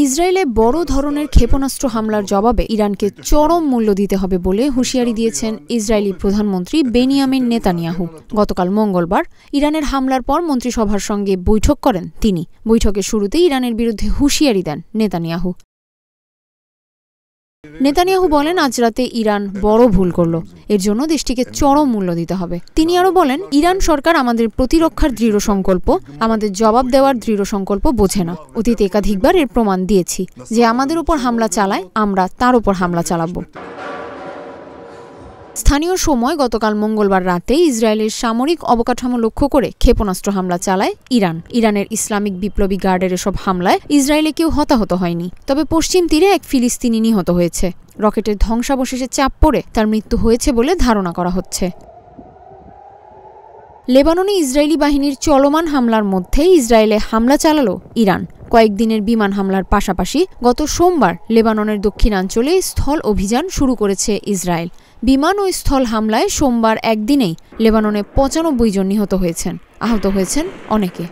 ইসরায়েলে বড় ধরনের ক্ষেপণাস্ত্র হামলার জবাবে ইরানকে চরম মূল্য দিতে হবে বলে হুঁশিয়ারি দিয়েছেন ইসরায়েলি প্রধানমন্ত্রী বেনিয়ামিন নেতানিয়াহু। গতকাল মঙ্গলবার ইরানের হামলার পর মন্ত্রিসভার সঙ্গে বৈঠক করেন তিনি। বৈঠকের শুরুতেই ইরানের বিরুদ্ধে হুঁশিয়ারি দেন নেতানিয়াহু। নেতানিয়াহু বলেন, আজ রাতে ইরান বড় ভুল করল, এর জন্য দেশটিকে চরম মূল্য দিতে হবে। তিনি আরও বলেন, ইরান সরকার আমাদের প্রতিরক্ষার দৃঢ় সংকল্প, আমাদের জবাব দেওয়ার দৃঢ় সংকল্প বোঝে না। অতীতে একাধিকবার এর প্রমাণ দিয়েছি যে আমাদের উপর হামলা চালায়, আমরা তার উপর হামলা চালাবো। স্থানীয় সময় গতকাল মঙ্গলবার রাতে ইসরায়েলের সামরিক অবকাঠামো লক্ষ্য করে ক্ষেপণাস্ত্র হামলা চালায় ইরান। ইরানের ইসলামিক বিপ্লবী গার্ডের এসব হামলায় ইসরায়েলে কেউ হতাহত হয়নি, তবে পশ্চিম তীরে এক ফিলিস্তিনি নিহত হয়েছে। রকেটের ধ্বংসাবশেষে চাপ পড়ে তার মৃত্যু হয়েছে বলে ধারণা করা হচ্ছে। লেবাননে ইসরায়েলি বাহিনীর চলমান হামলার মধ্যে ইসরায়েলে হামলা চালালো ইরান। কয়েকদিনের বিমান হামলার পাশাপাশি গত সোমবার লেবাননের দক্ষিণাঞ্চলে স্থল অভিযান শুরু করেছে ইসরায়েল। বিমান ও স্থল হামলায় সোমবার একদিনেই লেবাননে ৯৫ জন নিহত হয়েছেন, আহত হয়েছেন অনেকে।